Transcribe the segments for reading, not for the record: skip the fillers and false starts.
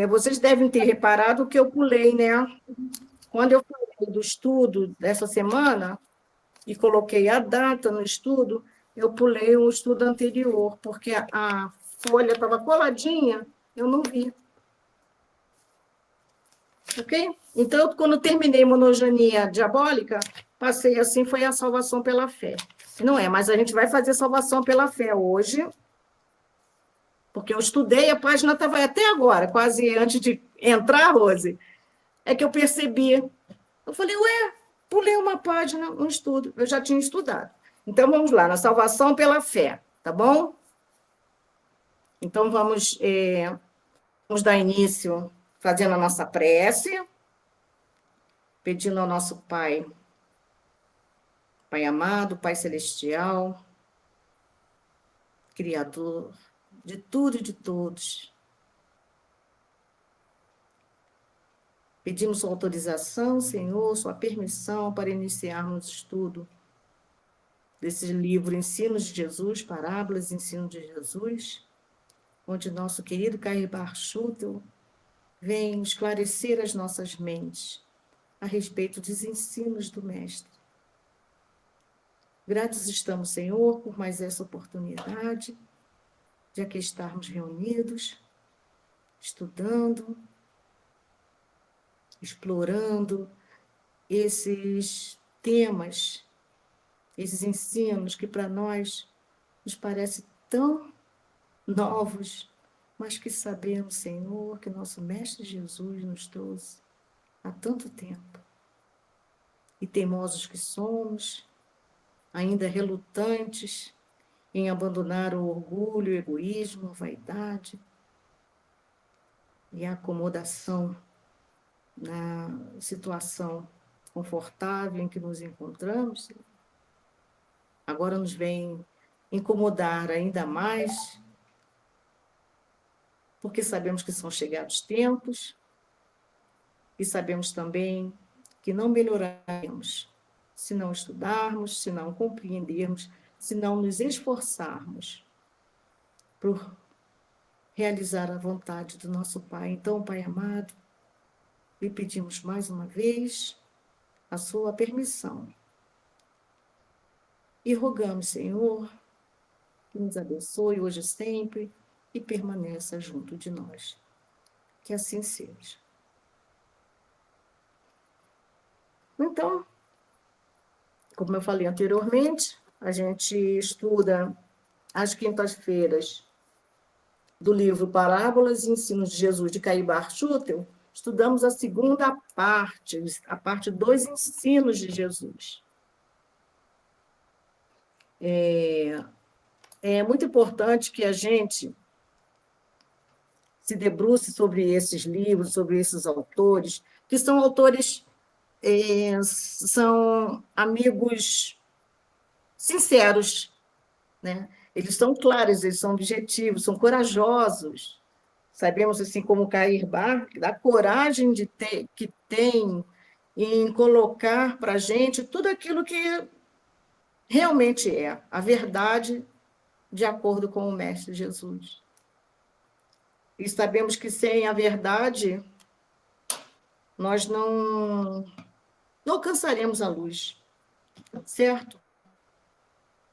Vocês devem ter reparado que eu pulei, né? Quando eu falei do estudo dessa semana e coloquei a data no estudo, eu pulei o estudo anterior, porque a folha estava coladinha, eu não vi. Ok? Então, quando eu terminei monogenia diabólica, passei assim, foi a salvação pela fé. Não é, mas a gente vai fazer salvação pela fé hoje, porque eu estudei, a página estava até agora, quase antes de entrar, Rose, é que eu percebi. Eu falei, ué, pulei uma página, um estudo, eu já tinha estudado. Então, vamos lá, na salvação pela fé, tá bom? Então, vamos dar início fazendo a nossa prece, pedindo ao nosso Pai, Pai amado, Pai celestial, Criador de tudo e de todos. Pedimos sua autorização, Senhor, sua permissão para iniciarmos o estudo desse livro Ensinos de Jesus, Parábolas e Ensinos de Jesus, onde nosso querido Cair Barchutel vem esclarecer as nossas mentes a respeito dos ensinos do Mestre. Gratos estamos, Senhor, por mais essa oportunidade de aqui estarmos reunidos, estudando, explorando esses temas, esses ensinos que para nós nos parecem tão novos, mas que sabemos, Senhor, que nosso Mestre Jesus nos trouxe há tanto tempo. E teimosos que somos, ainda relutantes em abandonar o orgulho, o egoísmo, a vaidade e a acomodação na situação confortável em que nos encontramos, agora nos vem incomodar ainda mais, porque sabemos que são chegados tempos e sabemos também que não melhoraremos se não estudarmos, se não compreendermos, se não nos esforçarmos por realizar a vontade do nosso Pai. Então, Pai amado, lhe pedimos mais uma vez a sua permissão e rogamos, Senhor, que nos abençoe hoje e sempre e permaneça junto de nós. Que assim seja. Então, como eu falei anteriormente, a gente estuda às quintas-feiras do livro Parábolas e Ensinos de Jesus, de Cair Barchutel, estudamos a segunda parte, a parte dos ensinos de Jesus. É muito importante que a gente se debruce sobre esses livros, sobre esses autores, que são autores, são amigos sinceros, né? Eles são claros, eles são objetivos, são corajosos. Sabemos, assim como Cair Bar, da coragem que tem em colocar para a gente tudo aquilo que realmente é a verdade de acordo com o Mestre Jesus. E sabemos que sem a verdade nós não alcançaremos a luz, certo?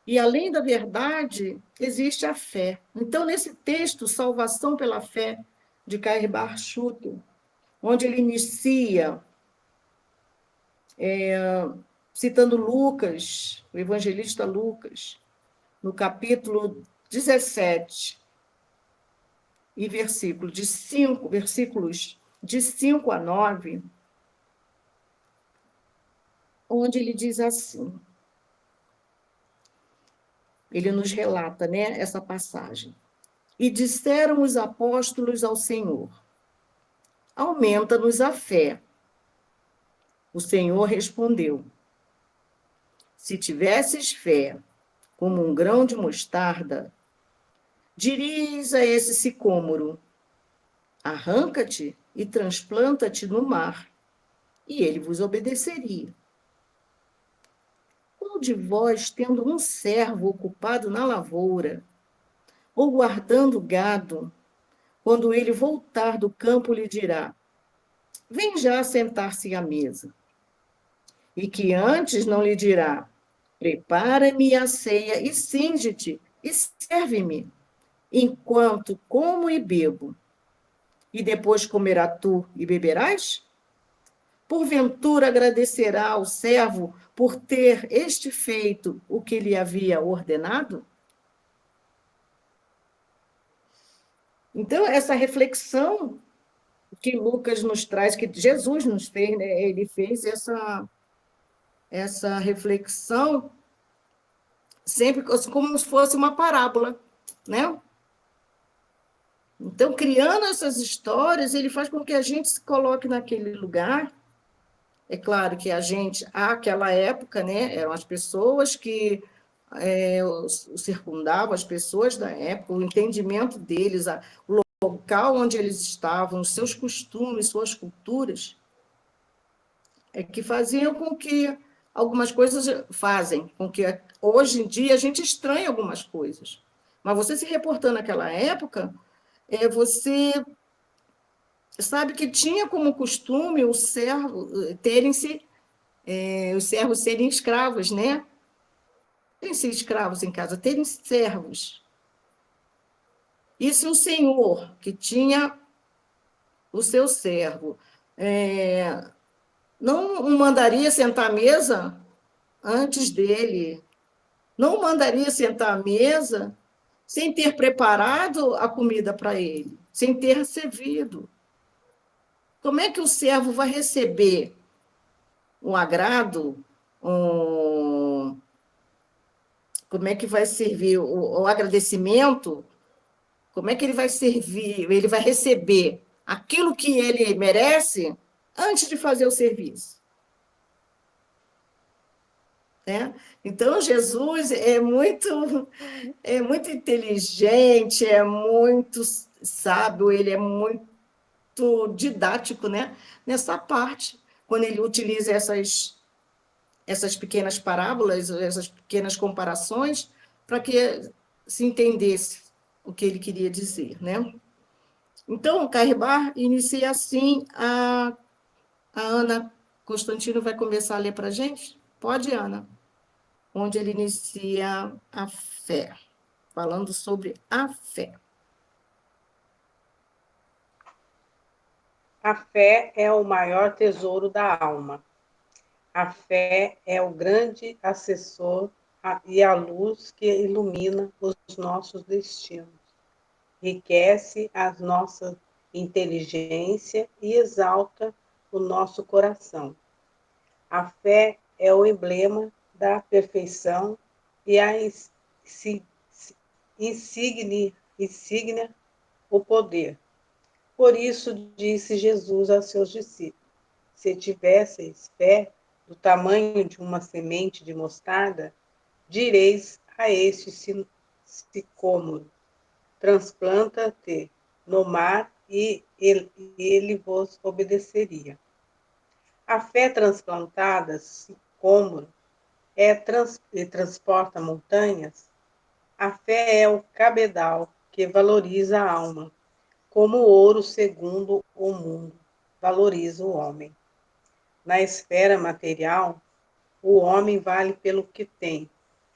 E além da verdade, existe a fé. Então, nesse texto, Salvação pela Fé, de Cair Barchuto, onde ele inicia citando Lucas, o evangelista Lucas, no capítulo 17, e versículos de 5 a 9, onde ele diz assim, ele nos relata, né, essa passagem. E disseram os apóstolos ao Senhor, aumenta-nos a fé. O Senhor respondeu, se tivesses fé como um grão de mostarda, dirias a esse sicômoro, arranca-te e transplanta-te no mar, e ele vos obedeceria. Qual de vós, tendo um servo ocupado na lavoura, ou guardando gado, quando ele voltar do campo, lhe dirá: vem já sentar-se à mesa. E que antes não lhe dirá: prepara-me a ceia e cinge-te e serve-me, enquanto como e bebo. E depois comerá tu e beberás? Porventura agradecerá ao servo por ter este feito o que lhe havia ordenado? Então, essa reflexão que Lucas nos traz, que Jesus nos fez, né? Ele fez essa reflexão sempre como se fosse uma parábola, né? Então, criando essas histórias, ele faz com que a gente se coloque naquele lugar. É claro que a gente, àquela época, né, eram as pessoas que o circundavam, as pessoas da época, o entendimento deles, o local onde eles estavam, os seus costumes, suas culturas, é que faziam com que algumas coisas fazem, com que hoje em dia a gente estranhe algumas coisas. Mas você se reportando naquela época, você sabe que tinha como costume o servo os servos serem escravos, né? Terem sido escravos em casa, terem servos. E se o senhor, que tinha o seu servo, não o mandaria sentar à mesa antes dele, não o mandaria sentar à mesa sem ter preparado a comida para ele, sem ter servido. Como é que o servo vai receber um agrado, como é que vai servir o agradecimento? Como é que ele vai servir? Ele vai receber aquilo que ele merece antes de fazer o serviço, né? Então, Jesus é muito inteligente, é muito sábio, ele é muito didático, né? Nessa parte, quando ele utiliza essas pequenas parábolas, essas pequenas comparações, para que se entendesse o que ele queria dizer, né? Então, o Carrebar inicia assim, a Ana Constantino vai começar a ler para a gente? Pode, Ana. Onde ele inicia a fé, falando sobre a fé. A fé é o maior tesouro da alma. A fé é o grande assessor e a luz que ilumina os nossos destinos, enriquece a nossa inteligência e exalta o nosso coração. A fé é o emblema da perfeição e a insígnia, o poder. Por isso disse Jesus aos seus discípulos: se tivesseis fé do tamanho de uma semente de mostarda, direis a este sicômoro: transplanta-te no mar, e ele vos obedeceria. A fé transplantada, sicômoro, transporta montanhas. A fé é o cabedal que valoriza a alma, como o ouro segundo o mundo valoriza o homem. Na esfera material, o homem vale pelo que tem.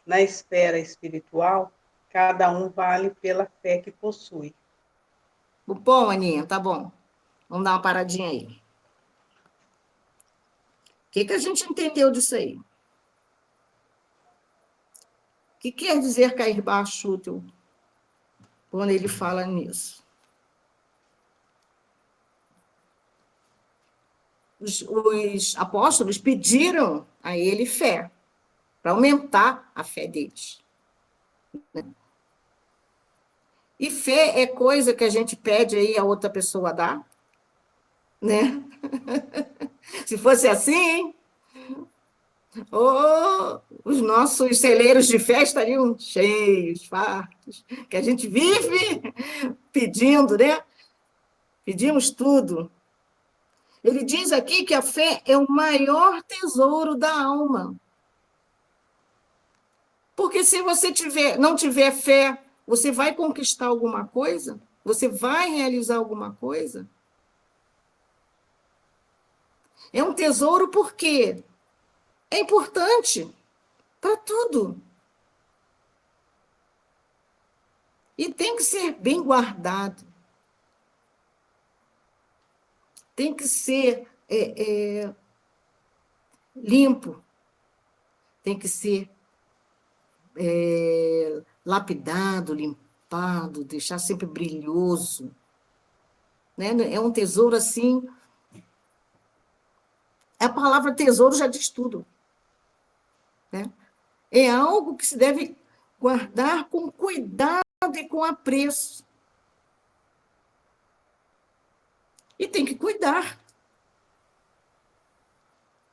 Na esfera espiritual, cada um vale pela fé que possui. Bom, Aninha, tá bom. Vamos dar uma paradinha aí. O que a gente entendeu disso aí? O que quer dizer cair baixo útil quando ele fala nisso? Os apóstolos pediram a ele fé, para aumentar a fé deles. E fé é coisa que a gente pede aí a outra pessoa dar, né? Se fosse assim, hein? Oh, os nossos celeiros de fé estariam cheios, fartos, que a gente vive pedindo, né? Pedimos tudo. Ele diz aqui que a fé é o maior tesouro da alma. Porque se você não tiver fé, você vai conquistar alguma coisa? Você vai realizar alguma coisa? É um tesouro porque é importante para tudo. E tem que ser bem guardado. Tem que ser limpo. Tem que ser lapidado, limpado, deixar sempre brilhoso. Né? É um tesouro assim. A palavra tesouro já diz tudo. Né? É algo que se deve guardar com cuidado e com apreço. E tem que cuidar.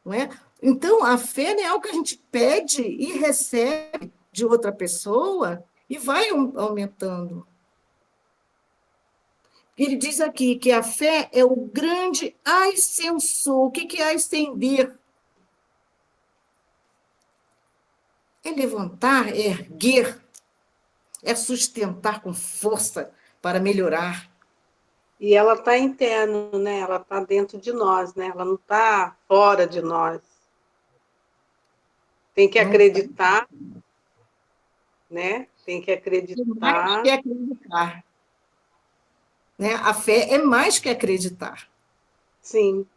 Não é? Então, a fé não é algo que a gente pede e recebe de outra pessoa e vai aumentando. Ele diz aqui que a fé é o grande ascensor. O que é ascender? É levantar, é erguer, é sustentar com força para melhorar. E ela está interno, né? Ela está dentro de nós, né? Ela não está fora de nós. Tem que Não tá. acreditar, né? Tem que Mais que acreditar. acreditar. Né? A fé é mais que acreditar. Sim,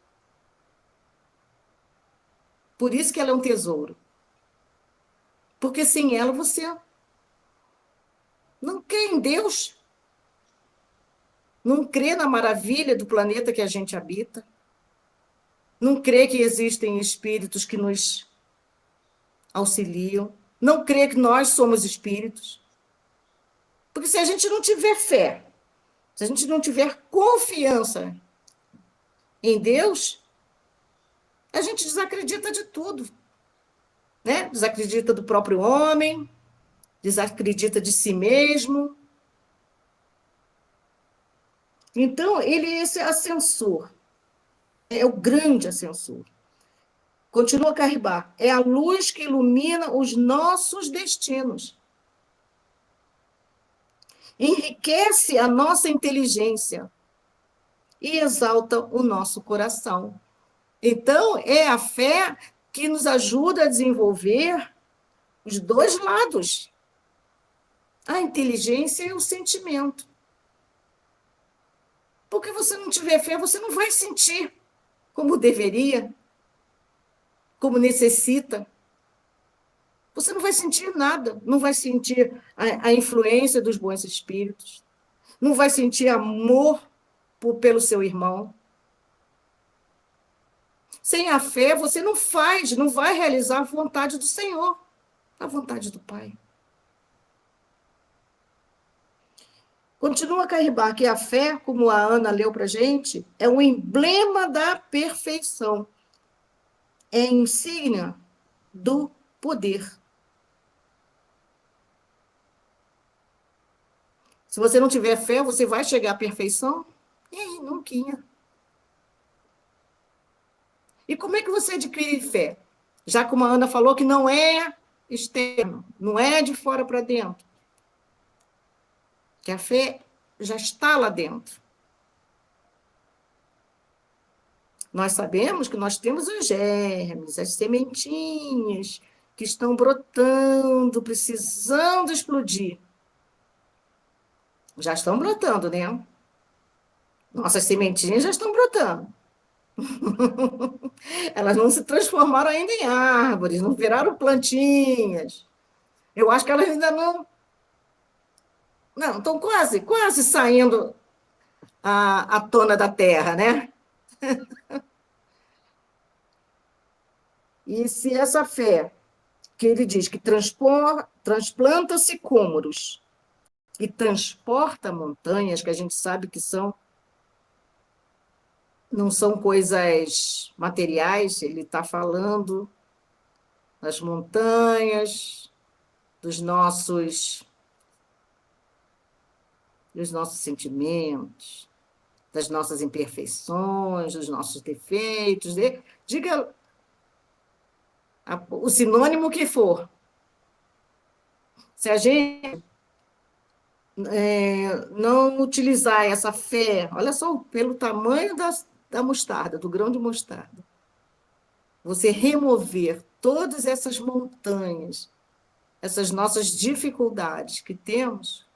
Por isso que ela é um tesouro. Porque sem ela você não crê em Deus, não crê na maravilha do planeta que a gente habita, não crê que existem espíritos que nos auxiliam, não crê que nós somos espíritos. Porque se a gente não tiver fé, se a gente não tiver confiança em Deus, a gente desacredita de tudo. Né? Desacredita do próprio homem, desacredita de si mesmo. Então, ele é esse ascensor, é o grande ascensor. Continua Carribar, é a luz que ilumina os nossos destinos. Enriquece a nossa inteligência e exalta o nosso coração. Então, é a fé que nos ajuda a desenvolver os dois lados, a inteligência e o sentimento. Porque você não tiver fé, você não vai sentir como deveria, como necessita. Você não vai sentir nada, não vai sentir a influência dos bons espíritos, não vai sentir amor pelo seu irmão. Sem a fé, você não faz, não vai realizar a vontade do Senhor, a vontade do Pai. Continua Carribar que a fé, como a Ana leu para a gente, é um emblema da perfeição, é insígnia do poder. Se você não tiver fé, você vai chegar à perfeição? E aí, nunca. E como é que você adquire fé? Já como a Ana falou, que não é externo, não é de fora para dentro. Que a fé já está lá dentro. Nós sabemos que nós temos os germes, as sementinhas que estão brotando, precisando explodir. Já estão brotando, né? Nossas sementinhas já estão brotando. Elas não se transformaram ainda em árvores, não viraram plantinhas. Eu acho que elas ainda não. Não, estão quase saindo à tona da terra, né? E se essa fé, que ele diz que transplanta sicômoros e transporta montanhas, que a gente sabe que não são coisas materiais, ele está falando das montanhas, dos nossos sentimentos, das nossas imperfeições, dos nossos defeitos. Diga o sinônimo que for. Se a gente não utilizar essa fé, olha só, pelo tamanho da mostarda, do grão de mostarda, você remover todas essas montanhas, essas nossas dificuldades que temos,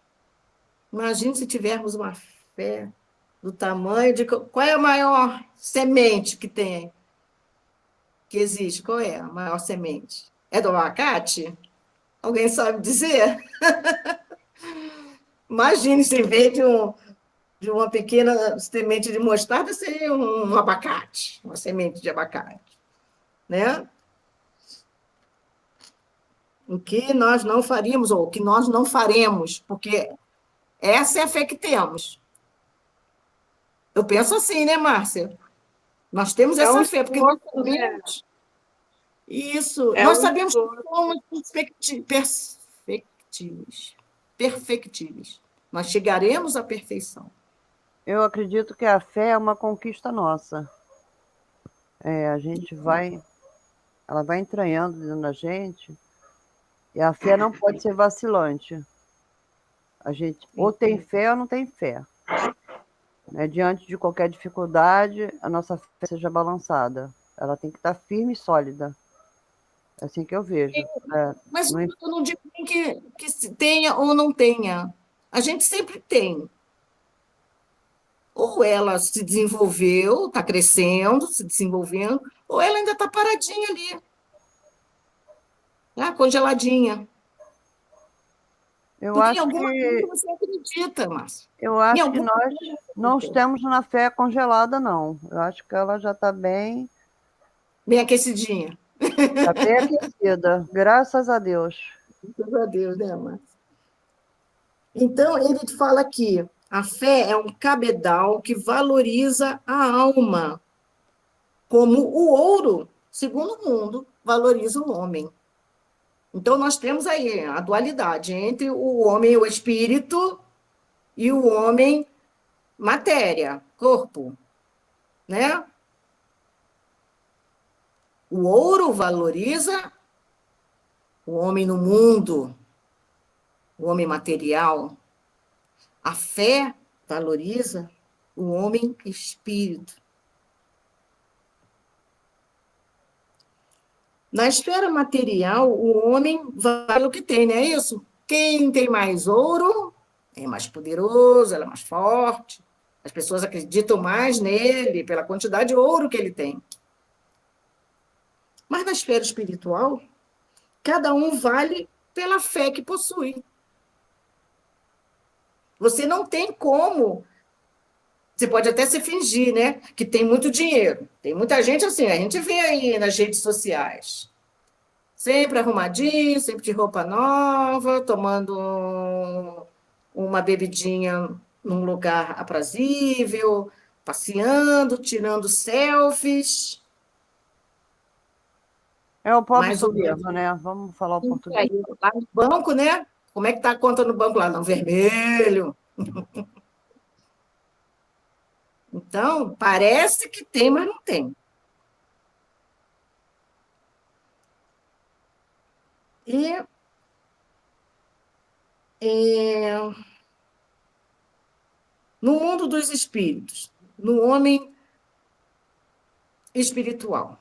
imagine se tivermos uma fé do tamanho de. Qual é a maior semente que existe? Qual é a maior semente? É do abacate? Alguém sabe dizer? Imagine se em vez de uma pequena semente de mostarda, seria um abacate, uma semente de abacate, né? O que nós não faríamos, ou o que nós não faremos, porque essa é a fé que temos. Eu penso assim, né, Márcia? Nós temos É um essa fé, porque nós esforço, né? sabemos isso, É nós um sabemos que esforço. somos perfectíveis. Nós chegaremos à perfeição. Eu acredito que a fé é uma conquista nossa. A gente vai, ela vai entranhando dentro da gente, e a fé não pode ser vacilante. A gente ou tem fé ou não tem fé. Né? Diante de qualquer dificuldade, a nossa fé seja balançada. Ela tem que estar firme e sólida. É assim que eu vejo. Mas Não, eu não digo nem que se tenha ou não tenha. A gente sempre tem. Ou ela se desenvolveu, está crescendo, se desenvolvendo, ou ela ainda está paradinha ali, lá, congeladinha. eu Porque em acho alguma coisa que você acredita, Márcia. eu Em acho que alguma nós coisa você não acredita. estamos na fé congelada, não. Eu acho que ela já está Bem aquecidinha. tá bem aquecida, graças a Deus. Graças a Deus, né, Márcia? Então, ele fala aqui, a fé é um cabedal que valoriza a alma, como o ouro, segundo o mundo, valoriza o homem. Então, nós temos aí a dualidade entre o homem, o espírito, e o homem, matéria, corpo, né? O ouro valoriza o homem no mundo, o homem material. A fé valoriza o homem espírito. Na esfera material, o homem vale o que tem, não é isso? Quem tem mais ouro é mais poderoso, ela é mais forte. As pessoas acreditam mais nele pela quantidade de ouro que ele tem. Mas na esfera espiritual, cada um vale pela fé que possui. Você não tem como. Você pode até se fingir, né? Que tem muito dinheiro. Tem muita gente assim, a gente vê aí nas redes sociais. Sempre arrumadinho, sempre de roupa nova, tomando uma bebidinha num lugar aprazível, passeando, tirando selfies, É o pobre mais ou menos. soberbo, né? Vamos falar o português. Aí, lá no banco, né? Como é que está a conta no banco lá? No vermelho. Então, parece que tem, mas não tem. E é, no mundo dos espíritos, no homem espiritual,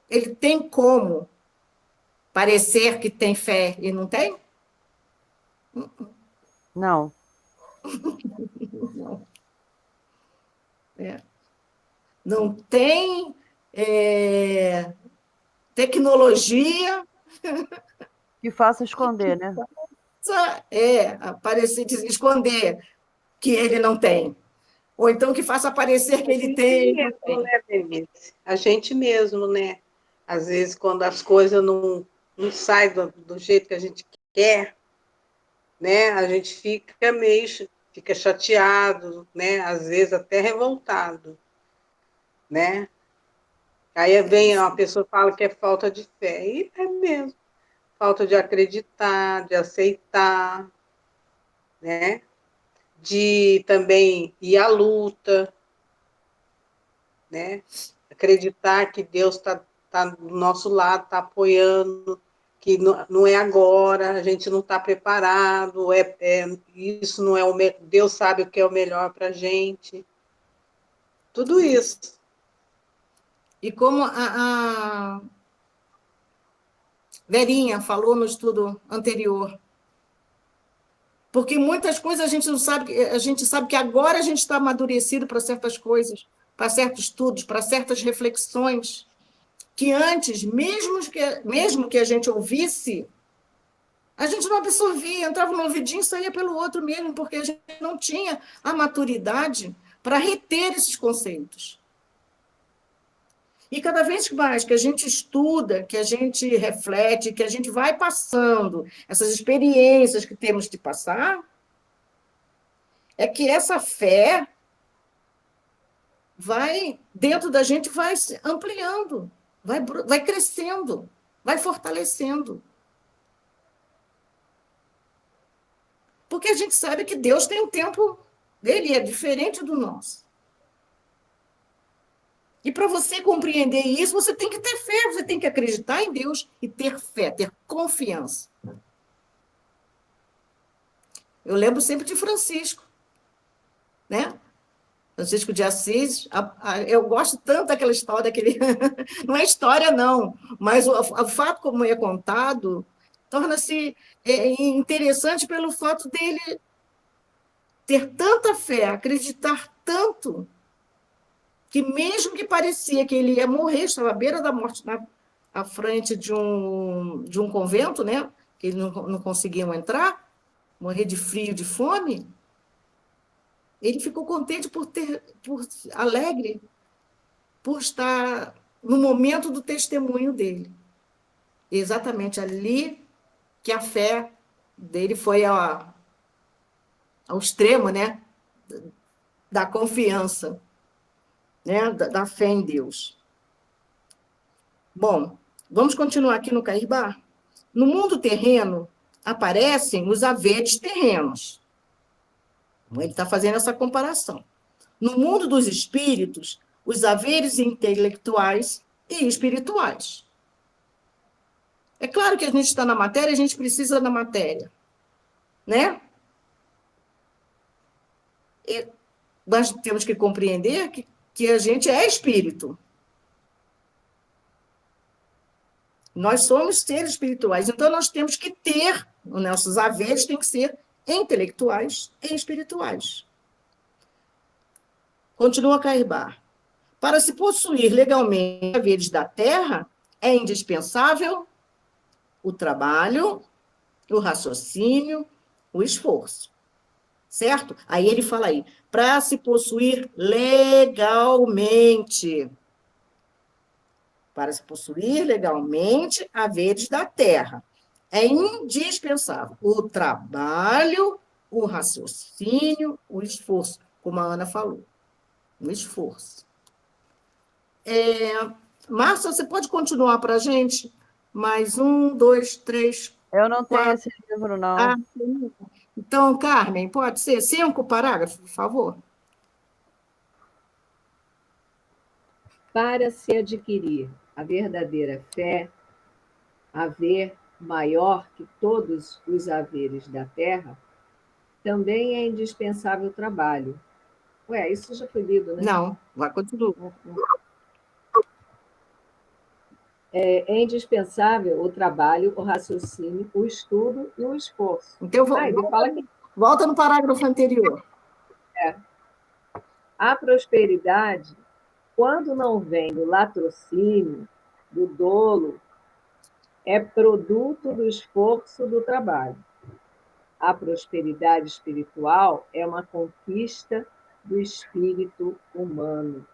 ele tem como parecer que tem fé e não tem? Não. Não. É. Não tem tecnologia Que faça esconder, né? aparecer, esconder que ele não tem. Ou então que faça parecer que A ele gente tem e não mesmo, tem. né, Denise? A gente mesmo, né? Às vezes, quando as coisas não saem do jeito que a gente quer, né? A gente fica chateado, né? Às vezes até revoltado, né? Aí vem uma pessoa e fala que é falta de fé. E é mesmo. Falta de acreditar, de aceitar, né? De também ir à luta, né? Acreditar que Deus está do nosso lado, está apoiando, que não é agora, a gente não está preparado, isso não é Deus sabe o que é o melhor para a gente. Tudo isso. E como a Verinha falou no estudo anterior, porque muitas coisas a gente não sabe, a gente sabe que agora a gente está amadurecido para certas coisas, para certos estudos, para certas reflexões, que antes, mesmo que a gente ouvisse, a gente não absorvia, entrava no ouvidinho e saía pelo outro mesmo, porque a gente não tinha a maturidade para reter esses conceitos. E cada vez mais que a gente estuda, que a gente reflete, que a gente vai passando essas experiências que temos de passar, é que essa fé vai, dentro da gente, vai se ampliando, vai crescendo, vai fortalecendo. Porque a gente sabe que Deus tem um tempo dele, é diferente do nosso. E para você compreender isso, você tem que ter fé, você tem que acreditar em Deus e ter fé, ter confiança. Eu lembro sempre de Francisco, né? Francisco de Assis, eu gosto tanto daquela história, daquele... não é história, não, mas o fato como é contado torna-se interessante pelo fato dele ter tanta fé, acreditar tanto, que mesmo que parecia que ele ia morrer, estava à beira da morte, à frente de um convento, né? Que eles não conseguiam entrar, morrer de frio, de fome, ele ficou contente alegre, por estar no momento do testemunho dele. Exatamente ali que a fé dele foi ao extremo, né? Da confiança, né? Da fé em Deus. Bom, vamos continuar aqui no Caibá. No mundo terreno, aparecem os haveres terrenos. Ele está fazendo essa comparação. No mundo dos espíritos, os haveres intelectuais e espirituais. É claro que a gente está na matéria, a gente precisa da matéria, né? E nós temos que compreender que a gente é espírito. Nós somos seres espirituais, então nós temos que ter, os nossos haveres têm que ser intelectuais e espirituais. Continua Cairbar. Para se possuir legalmente os haveres da terra, é indispensável o trabalho, o raciocínio, o esforço. Certo? Aí ele fala aí, para se possuir legalmente. Para se possuir legalmente haveres da terra. É indispensável o trabalho, o raciocínio, o esforço, como a Ana falou. O esforço. Márcia, você pode continuar para a gente? Mais 1, 2, 3, Eu não tenho 4. esse livro, não. Ah, então, Carmen, pode ser 5 parágrafos, por favor? Para se adquirir a verdadeira fé, haver maior que todos os haveres da terra, também é indispensável o trabalho. Ué, isso já foi lido, né? Não, vai continuar. É indispensável o trabalho, o raciocínio, o estudo e o esforço. Então, Ele fala que volta no parágrafo anterior. a prosperidade, quando não vem do latrocínio, do dolo, é produto do esforço do trabalho. A prosperidade espiritual é uma conquista do espírito humano.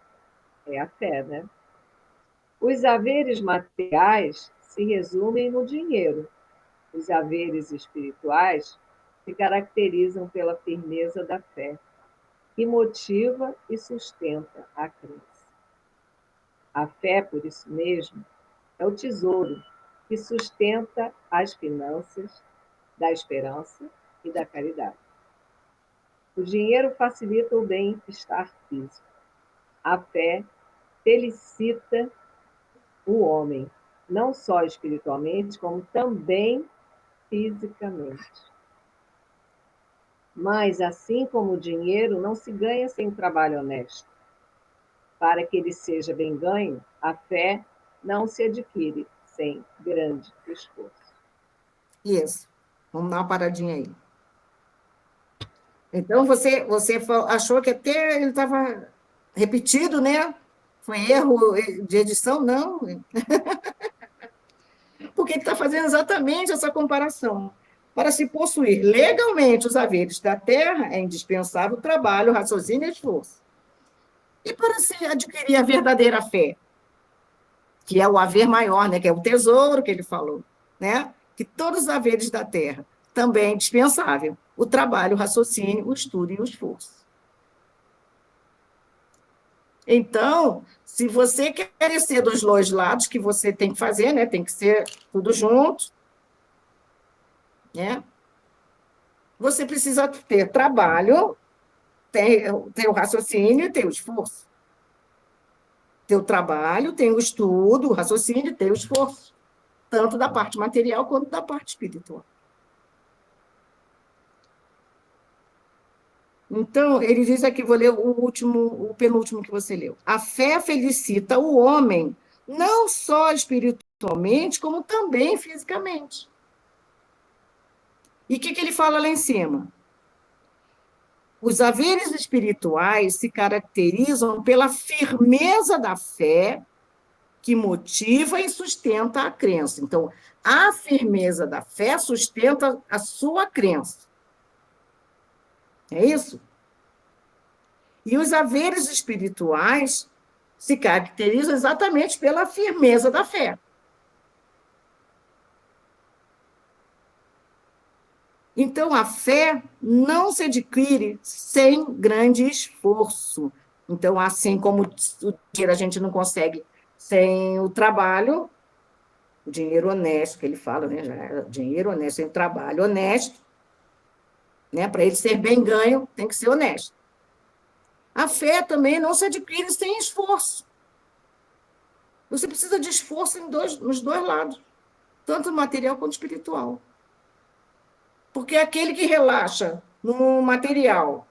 É a fé, né? Os haveres materiais se resumem no dinheiro. Os haveres espirituais se caracterizam pela firmeza da fé, que motiva e sustenta a crença. A fé, por isso mesmo, é o tesouro que sustenta as finanças da esperança e da caridade. O dinheiro facilita o bem-estar físico. A fé felicita o homem não só espiritualmente, como também fisicamente. Mas, assim como o dinheiro não se ganha sem um trabalho honesto. Para que ele seja bem ganho, a fé não se adquire sem grande esforço. Isso. Vamos dar uma paradinha aí. Então, você achou que até ele estava repetido, né? Foi erro de edição? Não. Porque ele está fazendo exatamente essa comparação. Para se possuir legalmente os haveres da terra, é indispensável trabalho, raciocínio e esforço. E para se adquirir a verdadeira fé, que é o haver maior, né? Que é o tesouro que ele falou, né? Que todos os haveres da terra também é indispensável o trabalho, o raciocínio, o estudo e o esforço. Então, se você quer ser dos dois lados, que você tem que fazer, né? Tem que ser tudo junto, né? Você precisa ter trabalho, ter o raciocínio e ter o esforço. Ter o trabalho, tem o estudo, o raciocínio e ter o esforço. Tanto da parte material quanto da parte espiritual. Então, ele diz aqui, vou ler o penúltimo que você leu. A fé felicita o homem, não só espiritualmente, como também fisicamente. E o que ele fala lá em cima? Os haveres espirituais se caracterizam pela firmeza da fé que motiva e sustenta a crença. Então, a firmeza da fé sustenta a sua crença. É isso? E os haveres espirituais se caracterizam exatamente pela firmeza da fé. Então, a fé não se adquire sem grande esforço. Então, assim como o dinheiro a gente não consegue sem o trabalho, o dinheiro honesto, que ele fala, né? Dinheiro honesto, sem o trabalho honesto, né? Para ele ser bem ganho, tem que ser honesto. A fé também não se adquire sem esforço. Você precisa de esforço nos dois lados, tanto material quanto espiritual. Porque aquele que relaxa no material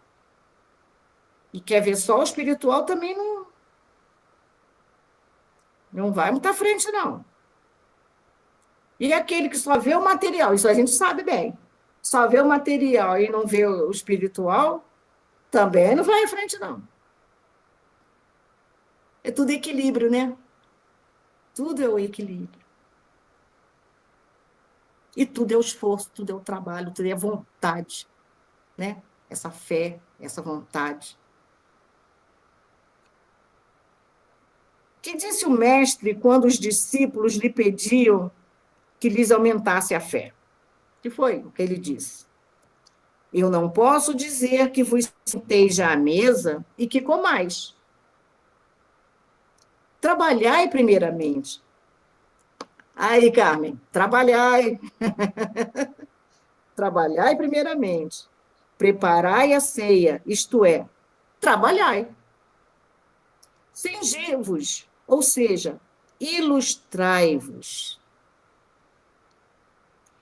e quer ver só o espiritual também não vai muito à frente, não. E aquele que só vê o material, isso a gente sabe bem, só vê o material e não vê o espiritual, também não vai à frente, não. É tudo equilíbrio, né? Tudo é o equilíbrio. E tudo é o esforço, tudo é o trabalho, tudo é a vontade, né? Essa fé, essa vontade. Que disse o mestre quando os discípulos lhe pediam que lhes aumentasse a fé? Que foi o que ele disse? Eu não posso dizer que vos senteis à mesa e que comais. Trabalhai primeiramente. Aí, Carmen, trabalhai. Trabalhai primeiramente. Preparai a ceia, isto é, trabalhai. Cingivos, ou seja, ilustrai-vos.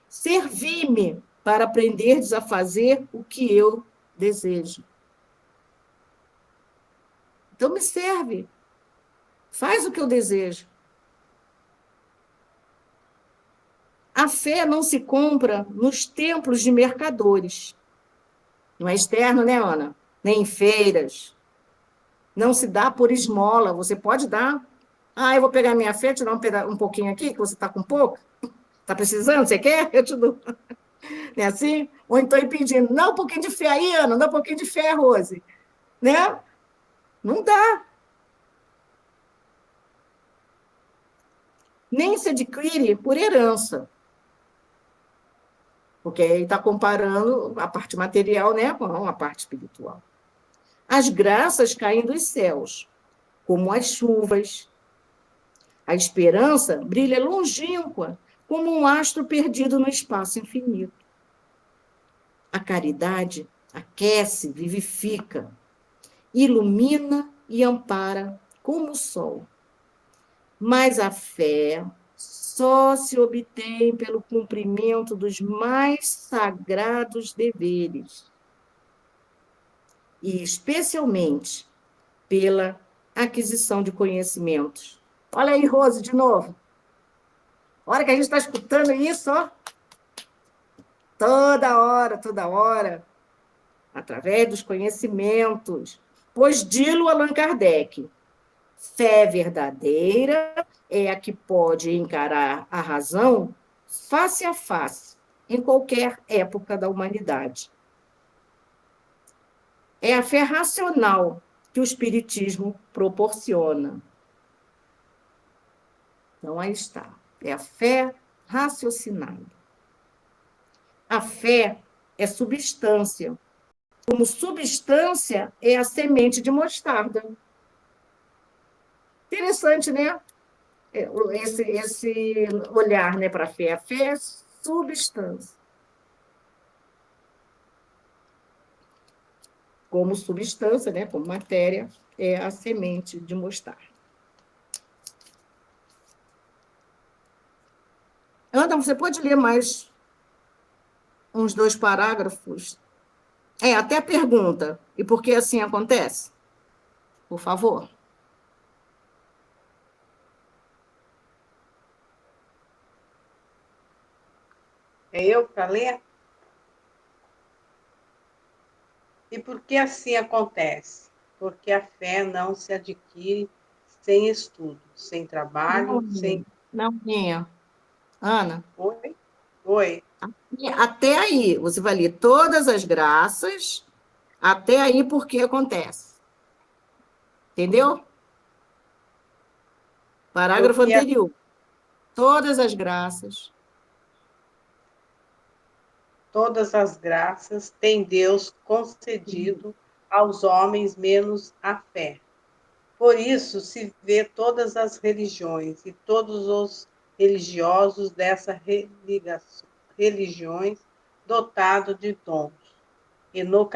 Servi-me para aprenderdes a fazer o que eu desejo. Então me serve. Faz o que eu desejo. A fé não se compra nos templos de mercadores. Não é externo, né, Ana? Nem em feiras. Não se dá por esmola. Você pode dar. Ah, eu vou pegar minha fé, te dar um pouquinho aqui, que você está com pouco. Está precisando? Você quer? Eu te dou. Não é assim? Ou então ir pedindo, dá um pouquinho de fé aí, Ana, dá um pouquinho de fé, Rose. Né? Não dá. Nem se adquire por herança. Porque aí está comparando a parte material, né, com a parte espiritual. As graças caem dos céus, como as chuvas. A esperança brilha longínqua, como um astro perdido no espaço infinito. A caridade aquece, vivifica, ilumina e ampara como o sol. Mas a fé só se obtém pelo cumprimento dos mais sagrados deveres, e especialmente pela aquisição de conhecimentos. Olha aí, Rose, de novo. Olha que a gente está escutando isso, ó. Toda hora, através dos conhecimentos. Pois dilo Allan Kardec, fé verdadeira é a que pode encarar a razão face a face, em qualquer época da humanidade. É a fé racional que o Espiritismo proporciona. Então, aí está. É a fé raciocinada. A fé é substância. Como substância, é a semente de mostarda. Interessante, né? Esse olhar, né, para a fé. A fé é substância. Como substância, né, como matéria, é a semente de mostarda. Ana, você pode ler mais uns 2 parágrafos? Até a pergunta. E por que assim acontece? Por favor. É eu para ler? E por que assim acontece? Porque a fé não se adquire sem estudo, sem Não, trabalho, sem. não, minha. Ana, Oi? Oi. até aí, você vai ler todas as graças, até aí porque acontece. Entendeu? Parágrafo Porque anterior. Todas as graças. todas as graças tem Deus concedido aos homens menos a fé. Por isso se vê todas as religiões e todos os religiosos dessas religiões dotados de dons, e nos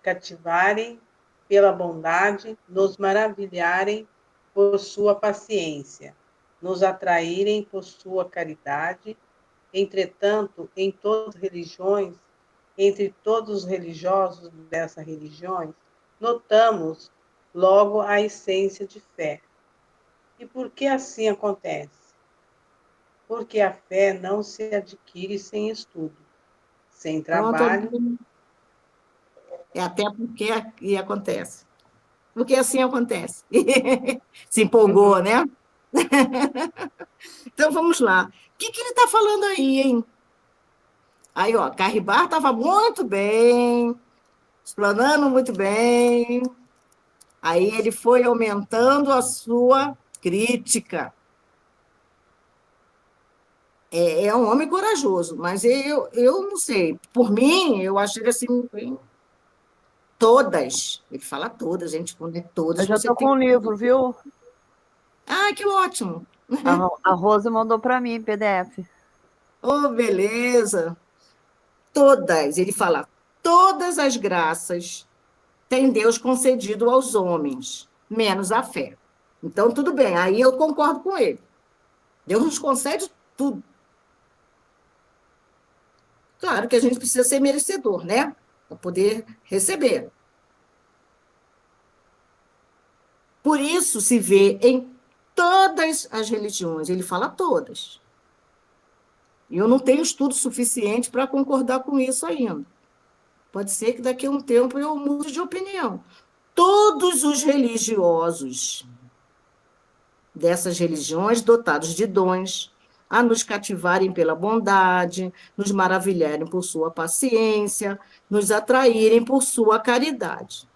cativarem pela bondade, nos maravilharem por sua paciência, nos atraírem por sua caridade. Entretanto, em todas as religiões, entre todos os religiosos dessas religiões, notamos logo a essência de fé. E por que assim acontece? Porque a fé não se adquire sem estudo, sem Pronto, trabalho. até porque e acontece. Porque assim acontece. Se empolgou, né? Então vamos lá. O que ele está falando aí, hein? Aí, ó, Carribar estava muito bem, explanando muito bem. Aí ele foi aumentando a sua crítica. É um homem corajoso, mas eu não sei. Por mim, eu acho ele assim, todas. Ele fala todas, gente, quando é Eu todas, já você estou tem. com o livro, viu? Ah, que ótimo! A Rosa mandou para mim, PDF. Oh, beleza! Todas, ele fala, todas as graças tem Deus concedido aos homens, menos a fé. Então, tudo bem, aí eu concordo com ele. Deus nos concede tudo. Claro que a gente precisa ser merecedor, né? Para poder receber. Por isso se vê em todas as religiões, ele fala todas. E eu não tenho estudo suficiente para concordar com isso ainda. Pode ser que daqui a um tempo eu mude de opinião. Todos os religiosos dessas religiões dotados de dons, a nos cativarem pela bondade, nos maravilharem por sua paciência, nos atraírem por sua caridade.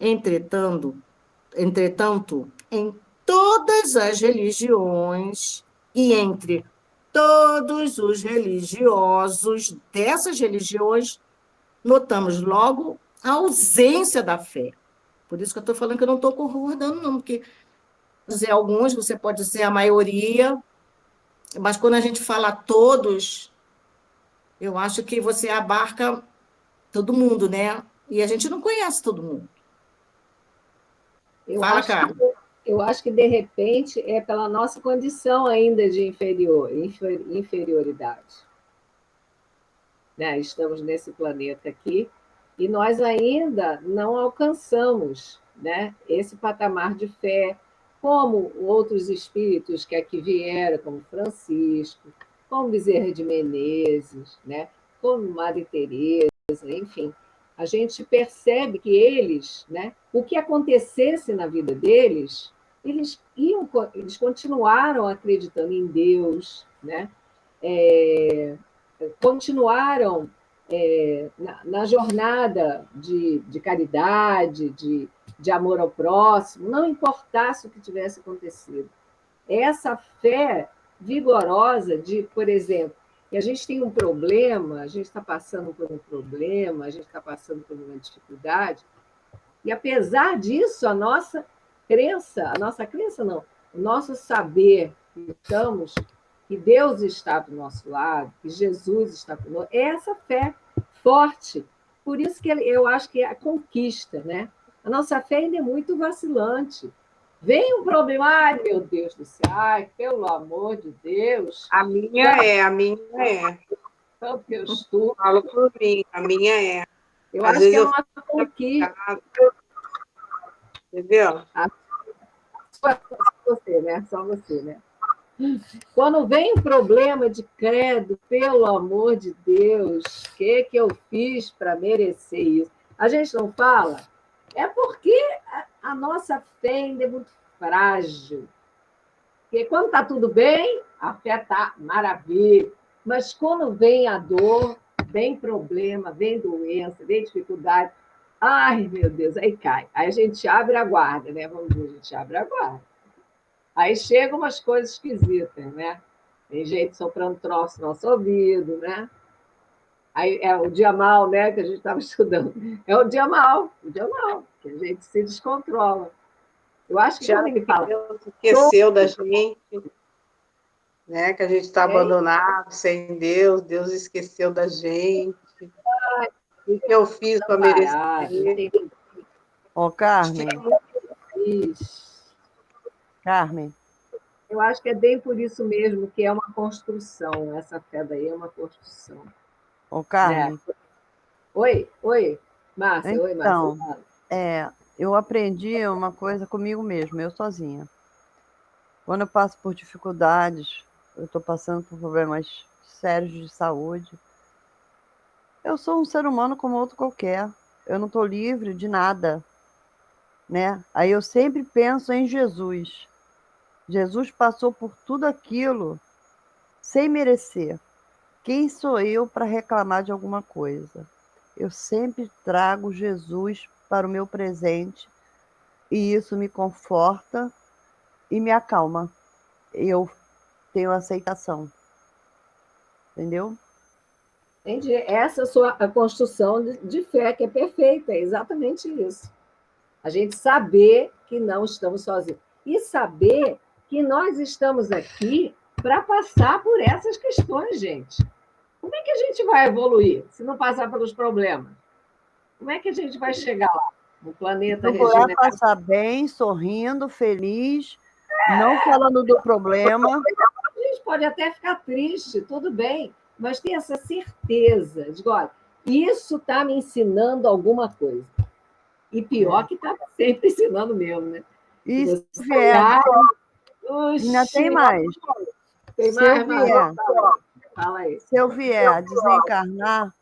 Entretanto, em todas as religiões e entre todos os religiosos dessas religiões, notamos logo a ausência da fé. Por isso que eu estou falando que eu não estou concordando, não, porque dizer alguns, você pode dizer a maioria, mas quando a gente fala todos, eu acho que você abarca todo mundo, né? E a gente não conhece todo mundo. Eu Fala, acho que, Carla. Eu acho que, de repente, é pela nossa condição ainda de inferioridade. Né? Estamos nesse planeta aqui e nós ainda não alcançamos, né, esse patamar de fé, como outros espíritos que aqui vieram, como Francisco, como Bezerra de Menezes, né, como Madre Teresa, enfim. A gente percebe que eles, né, o que acontecesse na vida deles, eles continuaram acreditando em Deus, né? Continuaram na jornada de caridade, de amor ao próximo, não importasse o que tivesse acontecido. Essa fé vigorosa de, por exemplo, que a gente tem um problema, a gente está passando por um problema, a gente está passando por uma dificuldade, e apesar disso, a nossa crença não, o nosso saber que estamos, que Deus está do nosso lado, que Jesus está conosco, é essa fé forte. Por isso que eu acho que é a conquista, né? A nossa fé ainda é muito vacilante. Vem um problema, ai meu Deus do céu, ai, pelo amor de Deus. A minha é. Tanto que eu estudo. Falo por mim, a minha é. Eu Às acho vezes que é eu uma fico conquista. chateada, entendeu? Só você, né? Só você, né? Quando vem o problema de credo, pelo amor de Deus, o que eu fiz para merecer isso? A gente não fala? É porque a nossa fé ainda é muito frágil. Porque quando está tudo bem, a fé está maravilha. Mas quando vem a dor, vem problema, vem doença, vem dificuldade, ai, meu Deus, aí cai. Aí a gente abre a guarda, né? Vamos dizer, a gente abre a guarda. Aí chegam umas coisas esquisitas, né? Tem gente soprando troço no nosso ouvido, né? Aí é o dia mal, né? Que a gente estava estudando. É o dia mal, que a gente se descontrola. Eu acho que quando Tiago, ele que fala, Deus esqueceu da gente, né? Que a gente está abandonado, sem Deus, Deus esqueceu da gente. O que eu fiz para merecer? parado, tem Ô, Carmen, Carmen, eu acho que é bem por isso mesmo que é uma construção, essa fé daí é uma construção. ô, Né? Carmen. Oi, Márcia, oi, Márcia. Então, eu aprendi uma coisa comigo mesma, eu sozinha. Quando eu passo por dificuldades, eu estou passando por problemas sérios de saúde, eu sou um ser humano como outro qualquer. Eu não estou livre de nada, né? Aí eu sempre penso em Jesus. Jesus passou por tudo aquilo sem merecer. Quem sou eu para reclamar de alguma coisa? Eu sempre trago Jesus para o meu presente e isso me conforta e me acalma. Eu tenho aceitação, entendeu? Entendi. Essa sua a construção de fé, que é perfeita, é exatamente isso. A gente saber que não estamos sozinhos. E saber que nós estamos aqui para passar por essas questões, gente. Como é que a gente vai evoluir se não passar pelos problemas? Como é que a gente vai chegar lá? No planeta Procurar regenerado? passar bem, sorrindo, feliz, não falando do problema. A gente pode até ficar triste, tudo bem, mas tem essa certeza de, olha, isso está me ensinando alguma coisa. E pior que está sempre ensinando mesmo, né? Se E se você vier, olhar, ainda oxi, tem mais. tem Se eu mais. vier, Fala aí. se eu vier a desencarnar,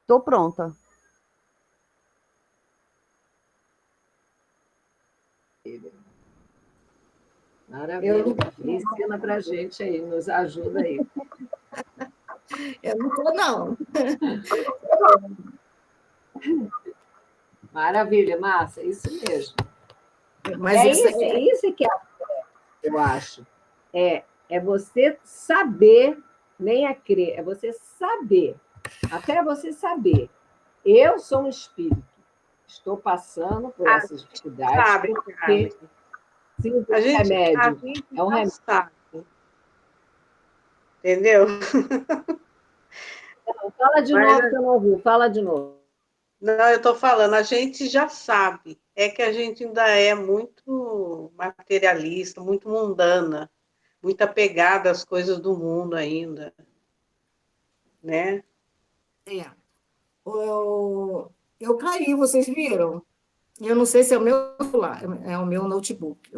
estou pronta. Maravilha. Ensina para a gente aí, nos ajuda aí. Eu não estou, não. Maravilha, Márcia, isso mesmo. Mas isso É isso que é, eu acho. É você saber, nem a crer, é você saber. Até você saber. Eu sou um espírito. Estou passando por essas dificuldades Sabe, porque se o a gente remédio é um já remédio. sabe, entendeu? Fala de Mas, novo que eu não ouvi. Fala de novo. não, eu estou falando, a gente já sabe. É que a gente ainda é muito muito materialista, muito mundana, muito apegada às coisas do mundo ainda, né? É. Eu caí, vocês viram? Eu não sei se é o meu celular, é o meu notebook.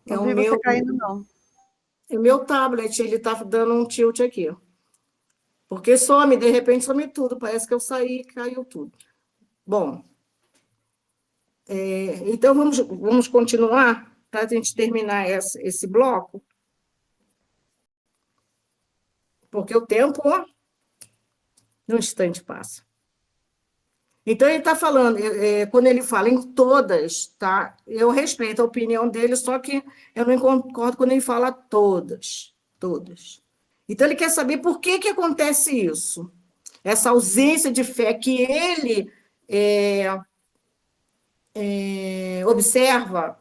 É Não o vi você meu, caindo, não. é o meu tablet, ele está dando um tilt aqui. Porque some, de repente some tudo. Parece que eu saí e caiu tudo. Bom, então vamos continuar para a gente terminar esse bloco, porque o tempo, ó, num instante passa. Então, ele está falando, quando ele fala em todas, tá? Eu respeito a opinião dele, só que eu não concordo quando ele fala todas, todas. Então, ele quer saber por que acontece isso, essa ausência de fé que ele observa,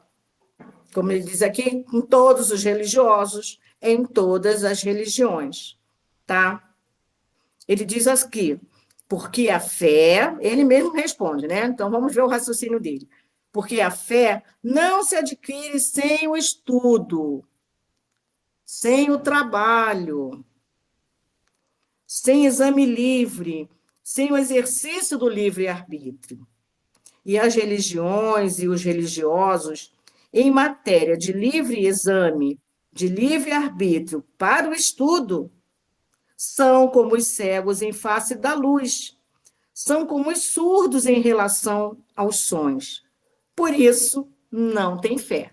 como ele diz aqui, em todos os religiosos, em todas as religiões, tá? Ele diz aqui, porque a fé, ele mesmo responde, né? Então vamos ver o raciocínio dele. Porque a fé não se adquire sem o estudo, sem o trabalho, sem exame livre, sem o exercício do livre-arbítrio. E as religiões e os religiosos, em matéria de livre exame, de livre-arbítrio para o estudo, são como os cegos em face da luz, são como os surdos em relação aos sons. Por isso, não tem fé.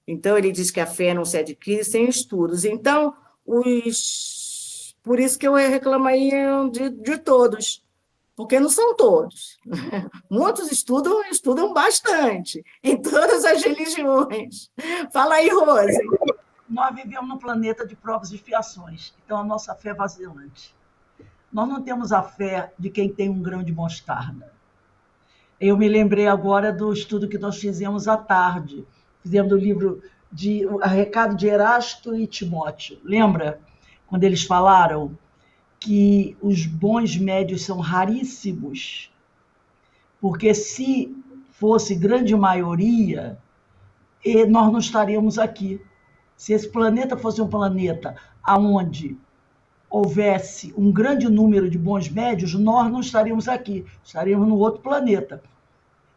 Então, ele diz que a fé não se adquire sem estudos. Então, por isso que eu reclamo aí de todos, porque não são todos. Muitos estudam bastante, em todas as religiões. Fala aí, Rose. Nós vivemos num planeta de provas e expiações, então a nossa fé é vacilante. Nós não temos a fé de quem tem um grão de mostarda. Eu me lembrei agora do estudo que nós fizemos à tarde. Fizemos o livro de Recado de Erasto e Timóteo. Lembra? Quando eles falaram que os bons médios são raríssimos, porque se fosse grande maioria, nós não estaríamos aqui. Se esse planeta fosse um planeta onde houvesse um grande número de bons médios, nós não estaríamos aqui, estaríamos no outro planeta.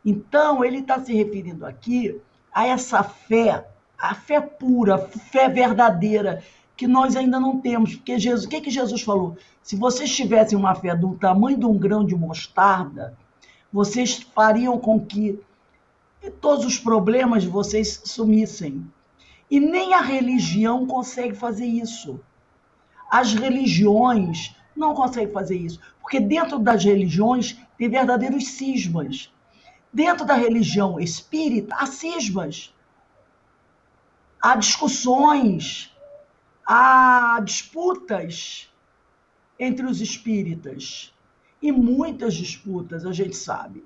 Então, ele está se referindo aqui a essa fé, a fé pura, a fé verdadeira, que nós ainda não temos. Porque Jesus, o que Jesus falou? Se vocês tivessem uma fé do tamanho de um grão de mostarda, vocês fariam com que todos os problemas de vocês sumissem. E nem a religião consegue fazer isso. As religiões não conseguem fazer isso, porque dentro das religiões tem verdadeiros cismas. Dentro da religião espírita, há cismas, há discussões, há disputas entre os espíritas. E muitas disputas, a gente sabe.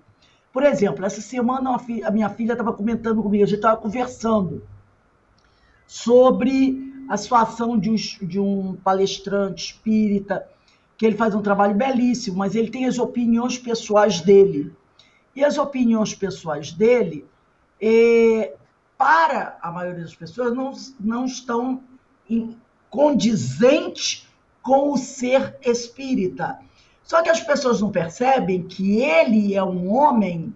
Por exemplo, essa semana a minha filha estava comentando comigo, a gente estava conversando sobre a situação de um palestrante espírita, que ele faz um trabalho belíssimo, mas ele tem as opiniões pessoais dele. E as opiniões pessoais dele, para a maioria das pessoas, não estão condizentes com o ser espírita. Só que as pessoas não percebem que ele é um homem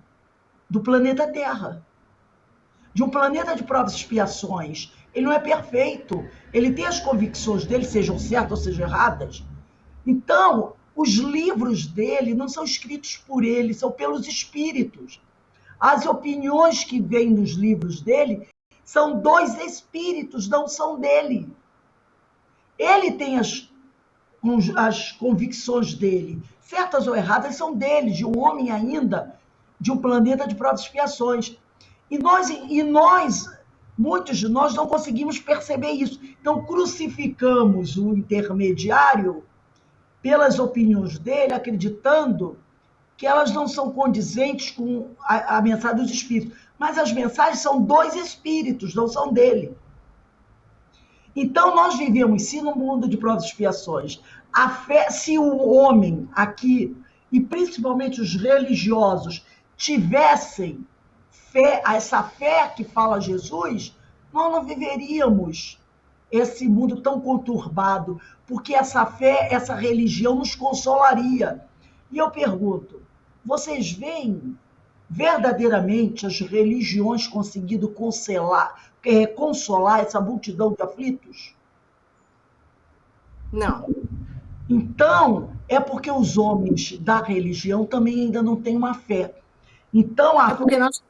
do planeta Terra, de um planeta de provas e expiações. Ele não é perfeito, ele tem as convicções dele, sejam certas ou sejam erradas. Então, os livros dele não são escritos por ele, são pelos espíritos. As opiniões que vêm nos livros dele são dos espíritos, não são dele. Ele tem as convicções dele, certas ou erradas, são dele, de um homem ainda, de um planeta de provas e expiações. E nós, muitos de nós, não conseguimos perceber isso. Então, crucificamos o intermediário pelas opiniões dele, acreditando que elas não são condizentes com a mensagem dos espíritos. Mas as mensagens são dos espíritos, não são dele. Então, nós vivemos sim num mundo de provas e expiações. A fé, se o homem aqui e principalmente os religiosos, tivessem fé, essa fé que fala Jesus, nós não viveríamos esse mundo tão conturbado, porque essa fé, essa religião nos consolaria. E eu pergunto, vocês veem verdadeiramente as religiões conseguindo consolar essa multidão de aflitos? Não. Então, é porque os homens da religião também ainda não têm uma fé. Então, É porque nós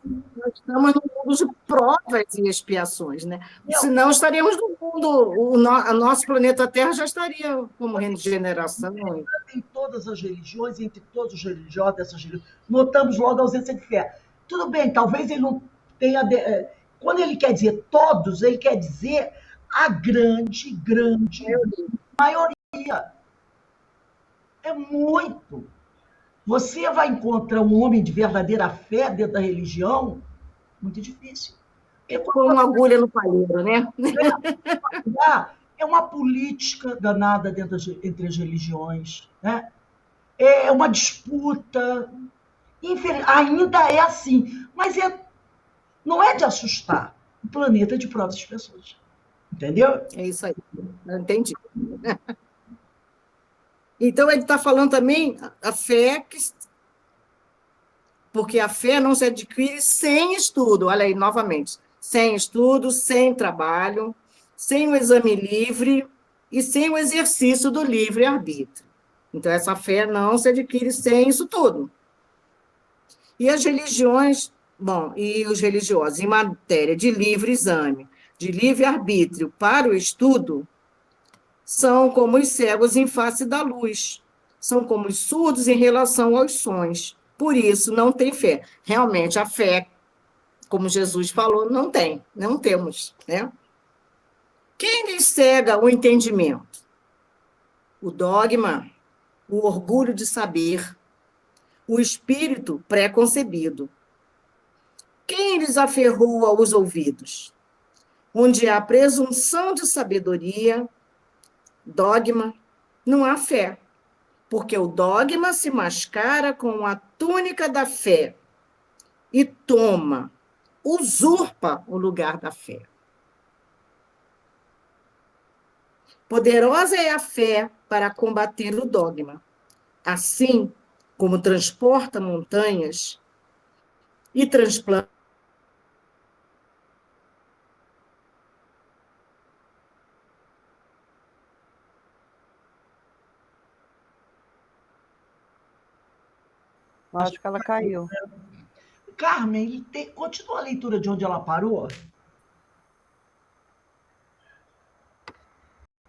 estamos no mundo de provas e expiações, né? Senão estaríamos no mundo, o nosso planeta Terra já estaria como regeneração. em todas as religiões, entre todos os religiosos dessas religiões, notamos logo a ausência de fé. Tudo bem, talvez ele não tenha. Quando ele quer dizer todos, ele quer dizer a grande maioria. É muito. Você vai encontrar um homem de verdadeira fé dentro da religião? Muito difícil. É como uma agulha no palheiro, né? É uma política danada entre as religiões, né? É uma disputa. Ainda é assim, mas não é de assustar. O planeta é de provas e expiações. Entendeu? É isso aí. Eu entendi. Então, ele está falando também a fé, porque a fé não se adquire sem estudo. Olha aí, novamente. Sem estudo, sem trabalho, sem o exame livre e sem o exercício do livre-arbítrio. Então, essa fé não se adquire sem isso tudo. E as religiões, bom, e os religiosos, em matéria de livre exame, de livre-arbítrio para o estudo, são como os cegos em face da luz, são como os surdos em relação aos sons. Por isso, não tem fé. Realmente, a fé, como Jesus falou, não temos, né? Quem lhes cega o entendimento? O dogma, o orgulho de saber, o espírito pré-concebido. Quem lhes aferrou os ouvidos? Onde há presunção de sabedoria, dogma, não há fé, porque o dogma se mascara com a túnica da fé e usurpa o lugar da fé. Poderosa é a fé para combater o dogma, assim como transporta montanhas e transplanta. Acho que ela caiu. Carmen, continua a leitura de onde ela parou?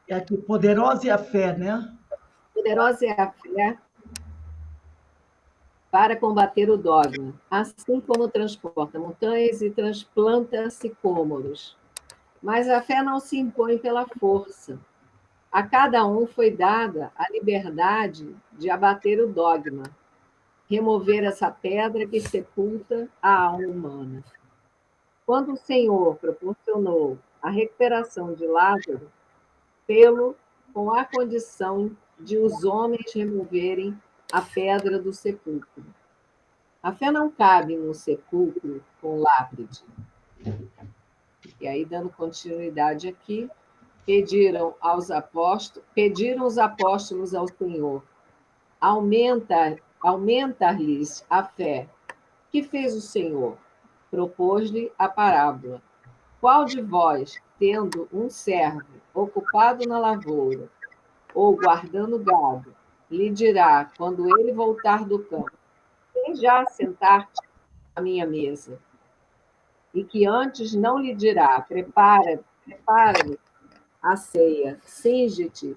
É aqui, poderosa é a fé, né? Poderosa é a fé para combater o dogma, assim como transporta montanhas e transplanta sicômoros. Mas a fé não se impõe pela força. A cada um foi dada a liberdade de abater o dogma, remover essa pedra que sepulta a alma humana. Quando o Senhor proporcionou a recuperação de Lázaro, fê-lo com a condição de os homens removerem a pedra do sepulcro. A fé não cabe no sepulcro com lápide. E aí, dando continuidade aqui, pediram os apóstolos ao Senhor, aumenta-lhes a fé. Que fez o Senhor? Propôs-lhe a parábola. Qual de vós, tendo um servo ocupado na lavoura ou guardando gado, lhe dirá, quando ele voltar do campo, vem já sentar-te à minha mesa? E que antes não lhe dirá, prepara-me a ceia, singe-te,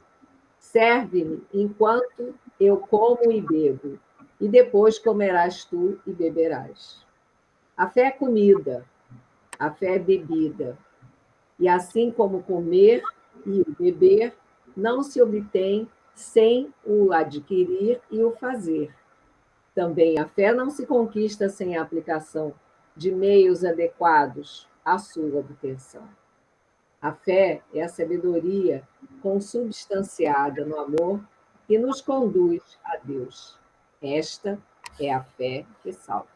serve-me enquanto eu como e bebo, e depois comerás tu e beberás. A fé é comida, a fé é bebida, e assim como comer e beber não se obtém sem o adquirir e o fazer. Também a fé não se conquista sem a aplicação de meios adequados à sua obtenção. A fé é a sabedoria consubstanciada no amor que nos conduz a Deus. Esta é a fé que salva.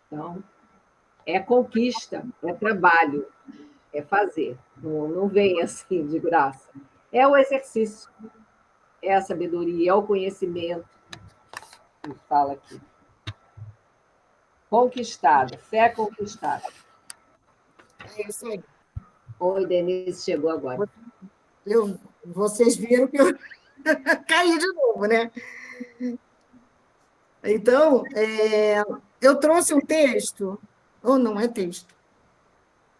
Então, é conquista, é trabalho, é fazer. Não vem assim de graça. É o exercício, é a sabedoria, é o conhecimento que fala aqui. Conquistado, fé conquistada. É isso aí. Oi, Denise chegou agora. Vocês viram que eu caí de novo, né? Então, eu trouxe um texto, ou não é texto,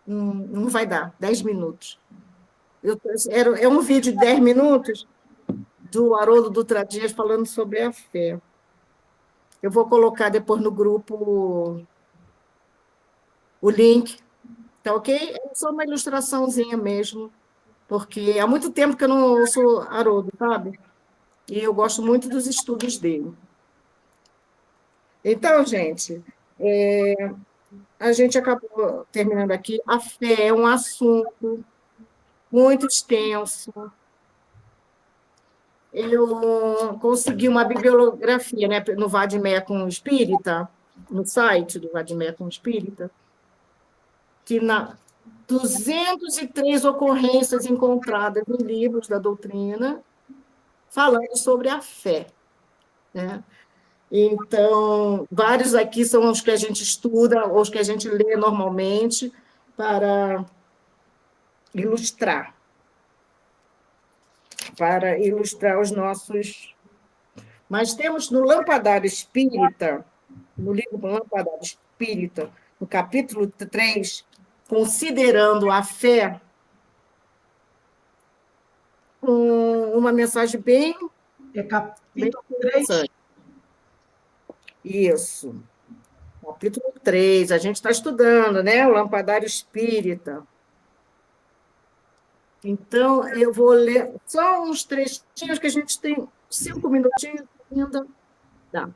não vai dar, 10 minutos. É um vídeo de 10 minutos do Haroldo Dutra Dias falando sobre a fé. Eu vou colocar depois no grupo o link, tá ok? É só uma ilustraçãozinha mesmo, porque há muito tempo que eu não ouço Haroldo, sabe? E eu gosto muito dos estudos dele. Então, gente, a gente acabou terminando aqui. A fé é um assunto muito extenso. Eu consegui uma bibliografia, né, no Vademecum Espírita, no site do Vademecum Espírita, que 203 ocorrências encontradas em livros da doutrina falando sobre a fé, né? Então, vários aqui são os que a gente estuda, ou os que a gente lê normalmente, para ilustrar, os nossos. Mas temos no Lampadário Espírita, no livro Lampadário Espírita, no capítulo 3, considerando a fé, uma mensagem bem Capítulo 3. interessante. Isso. Capítulo 3, a gente está estudando, né? O Lampadário Espírita. Então, eu vou ler só uns trechinhos, que a gente tem 5 minutinhos ainda. Dá.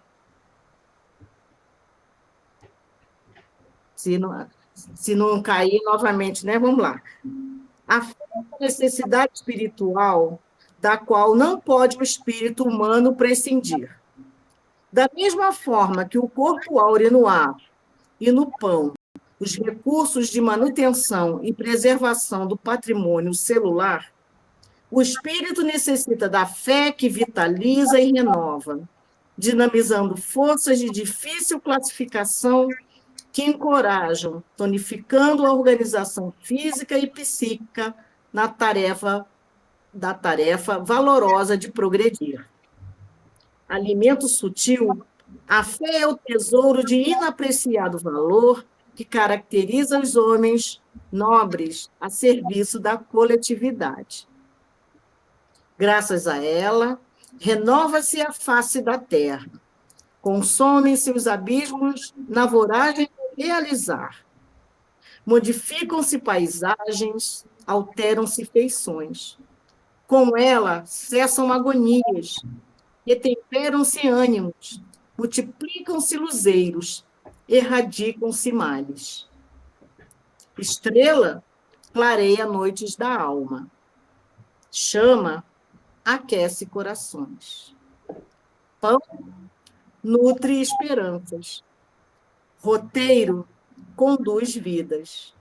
Se não cair novamente, né? Vamos lá. A fé é uma necessidade espiritual da qual não pode o espírito humano prescindir. Da mesma forma que o corpo áureo no ar e no pão, os recursos de manutenção e preservação do patrimônio celular, o espírito necessita da fé que vitaliza e renova, dinamizando forças de difícil classificação que encorajam, tonificando a organização física e psíquica na tarefa valorosa de progredir. Alimento sutil, a fé é o tesouro de inapreciado valor que caracteriza os homens nobres a serviço da coletividade. Graças a ela, renova-se a face da terra, consomem-se os abismos na voragem de realizar, modificam-se paisagens, alteram-se feições. Com ela, cessam agonias, retemperam-se ânimos, multiplicam-se luzeiros, erradicam-se males. Estrela clareia noites da alma. Chama aquece corações. Pão nutre esperanças. Roteiro conduz vidas.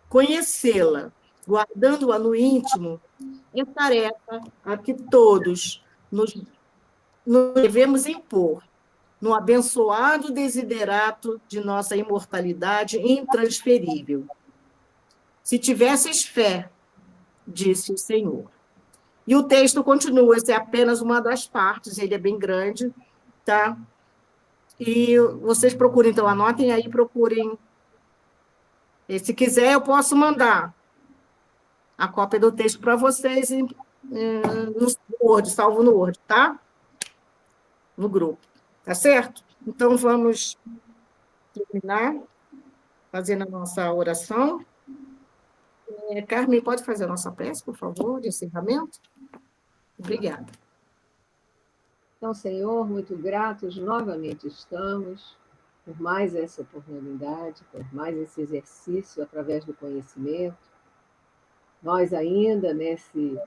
Conhecê-la, guardando-a no íntimo, é tarefa a que todos nos devemos impor, no abençoado desiderato de nossa imortalidade intransferível. Se tivesses fé, disse o Senhor. E o texto continua, essa é apenas uma das partes, ele é bem grande, tá? E vocês procurem, então, anotem aí, procurem. E se quiser, eu posso mandar a cópia do texto para vocês no Word, salvo no Word, tá? No grupo, tá certo? Então, vamos terminar fazendo a nossa oração. Carmen, pode fazer a nossa prece, por favor, de encerramento? Obrigada. Então, Senhor, muito gratos novamente estamos por mais essa oportunidade, por mais esse exercício através do conhecimento. Nós ainda nesse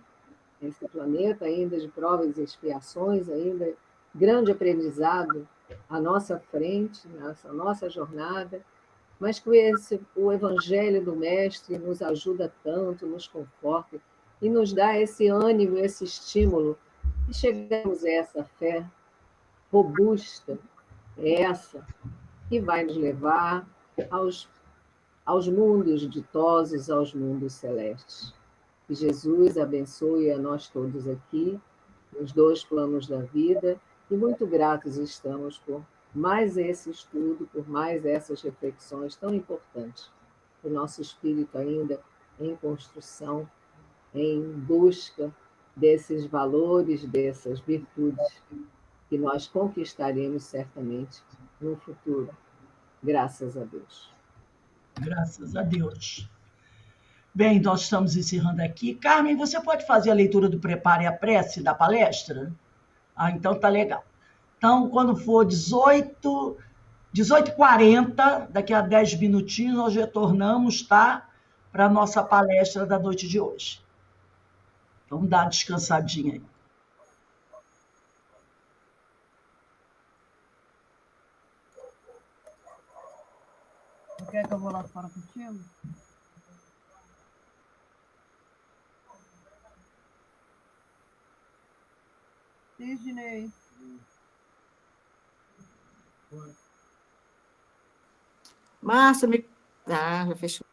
planeta, ainda de provas e expiações, ainda grande aprendizado à nossa frente, nessa nossa jornada, mas que o Evangelho do Mestre nos ajuda tanto, nos conforta e nos dá esse ânimo, esse estímulo, e chegamos a essa fé robusta, essa que vai nos levar aos mundos ditosos, aos mundos celestes. Que Jesus abençoe a nós todos aqui, nos dois planos da vida, e muito gratos estamos por mais esse estudo, por mais essas reflexões tão importantes. O nosso espírito ainda em construção, em busca desses valores, dessas virtudes que nós conquistaremos certamente no futuro, graças a Deus. Graças a Deus. Bem, nós estamos encerrando aqui. Carmen, você pode fazer a leitura do Prepare a Prece da palestra? Ah, então tá legal. Então, quando for 18h40, daqui a 10 minutinhos, nós retornamos, tá? Para a nossa palestra da noite de hoje. Vamos dar uma descansadinha aí. Não quer que eu vou lá fora contigo? Sidney. Márcia, me... Ah, já fechou.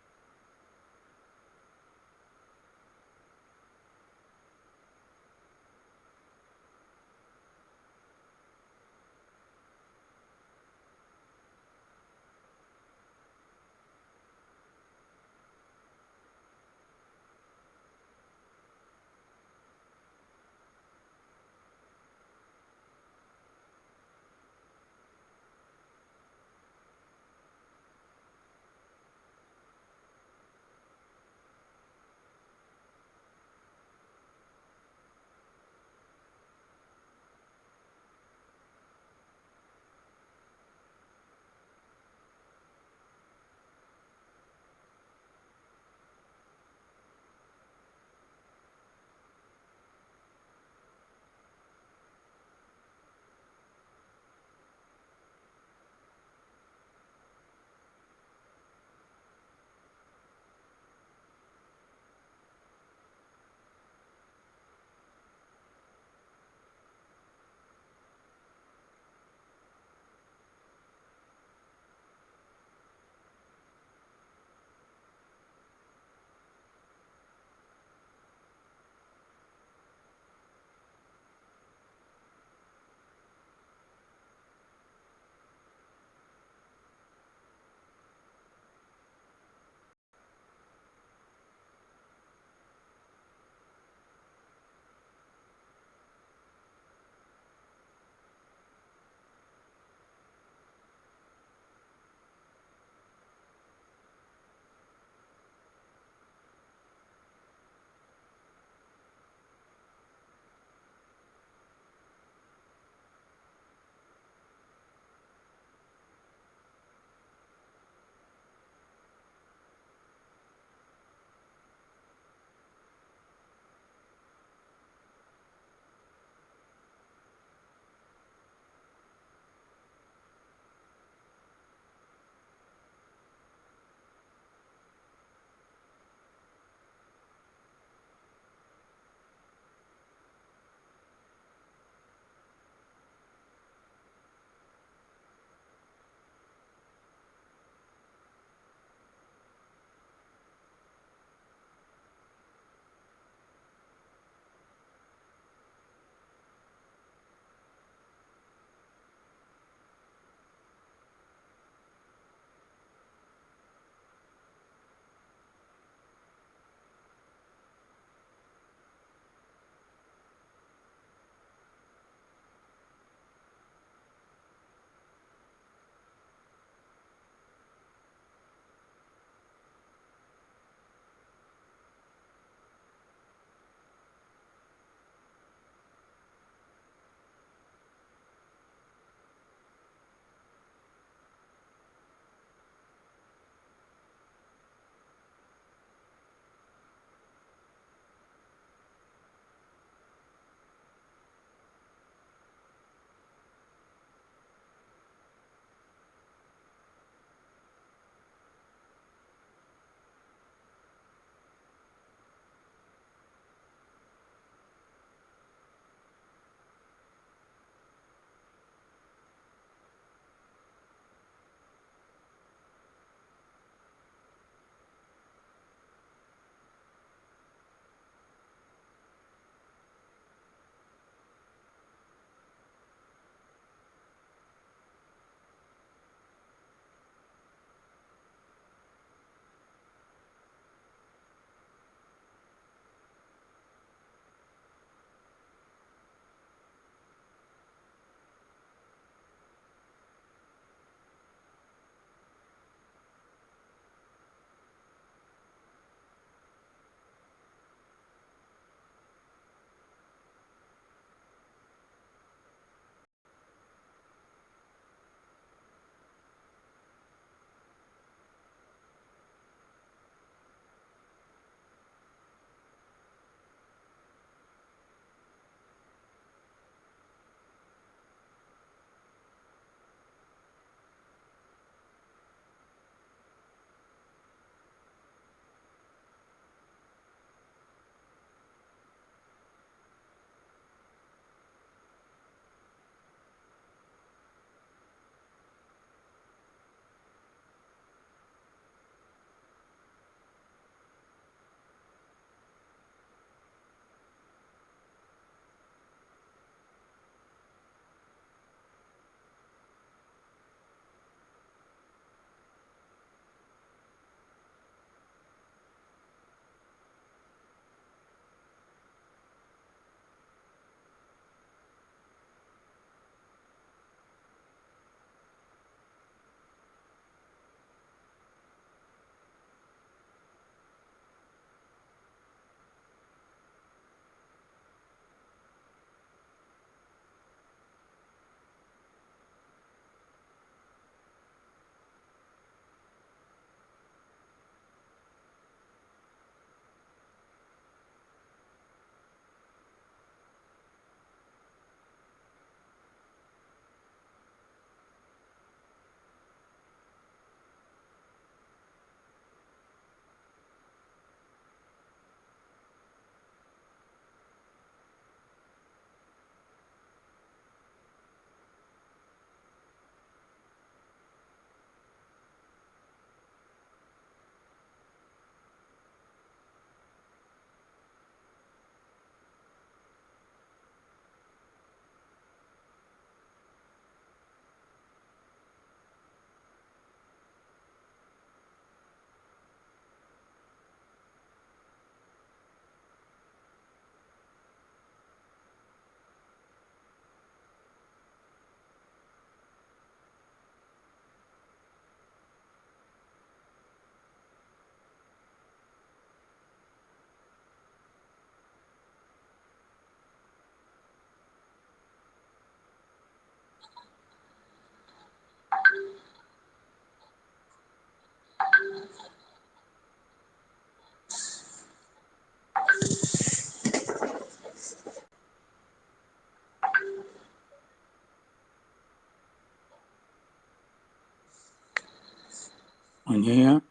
Aninha,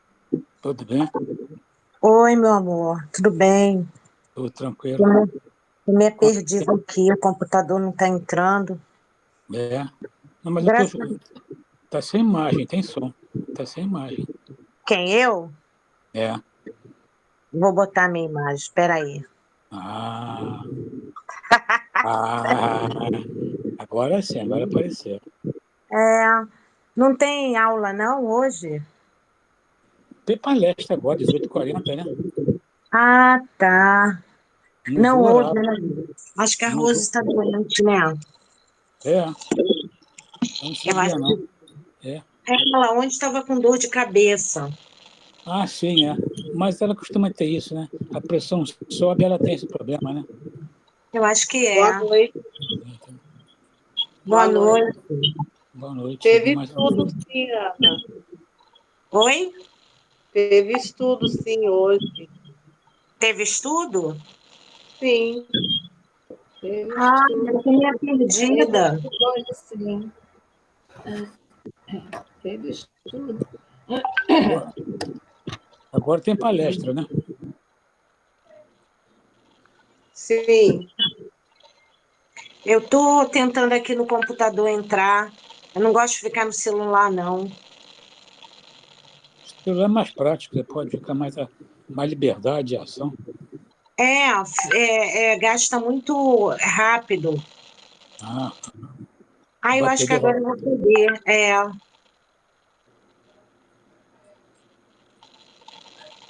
tudo bem? Oi, meu amor, tudo bem? Tudo tranquilo? Eu me Quanto perdido tempo? aqui, o computador não está entrando. É. Não, mas eu tô. Graças a Tá sem imagem, tem som. Tá sem imagem. quem eu? É. Vou botar minha imagem, espera aí. Ah, ah, agora sim, agora apareceu. É, não tem aula não hoje? Tem palestra agora, 18h40, né? Ah, tá. Mudou Não o hoje, horário. né? Acho que a Rose Mudou. está doente, né? É, eu não Eu acho sabia, não. que É. ela ontem estava com dor de cabeça. Ah, sim, é. Mas ela costuma ter isso, né? A pressão sobe, ela tem esse problema, né? Eu acho que Boa é. noite, Então, Boa boa noite. noite. boa noite. Chegou Teve mais alguém. estudo sim, Ana. Oi? Teve estudo sim hoje. Teve estudo? Sim, Teve Ah, estudo. eu tinha Teve perdida. estudo hoje, sim. Teve estudo. Agora, agora tem palestra, né? sim. Eu estou tentando aqui no computador entrar. Eu não gosto de ficar no celular, não. O celular é mais prático, você pode ficar mais liberdade de ação. Gasta muito rápido. Ah, a Ah, eu acho que bateria agora vai. eu vou poder.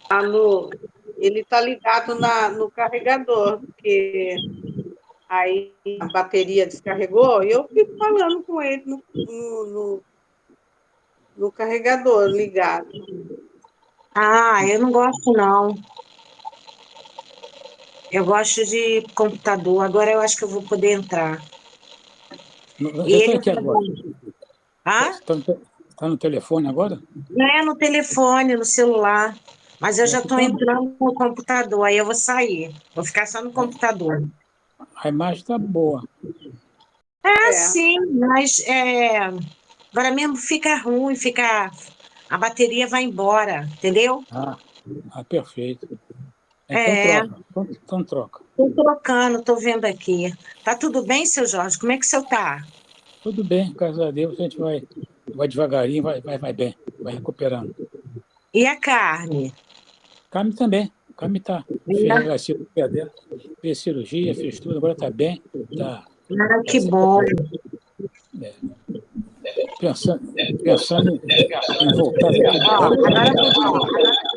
Tá ele está ligado no carregador, porque aí a bateria descarregou e eu fico falando com ele no carregador ligado. Ah, eu não gosto, não. Eu gosto de computador. Agora eu acho que eu vou poder entrar. E Você está ele aqui tá agora? bom. Você Ah? está no telefone agora? Não é no telefone, no celular. Mas eu É, já aqui estou tá, entrando no computador. Aí eu vou sair. Vou ficar só no computador. a imagem está boa. É, É, sim, mas agora mesmo fica ruim, a bateria vai embora, entendeu? Ah, perfeito. Então É, troca. Então troca. tô trocando, tô vendo aqui. Tá tudo bem, seu Jorge? Como é que o senhor tá? Tudo bem, graças a Deus, a gente vai devagarinho, vai bem, vai recuperando. E a carne? Carme também. Carme fez a cirurgia dela, fez cirurgia, fez tudo, agora está bem, está Ah, tá que se bom. é, pensando em voltar a Ó, atividade. agora eu vou desligar.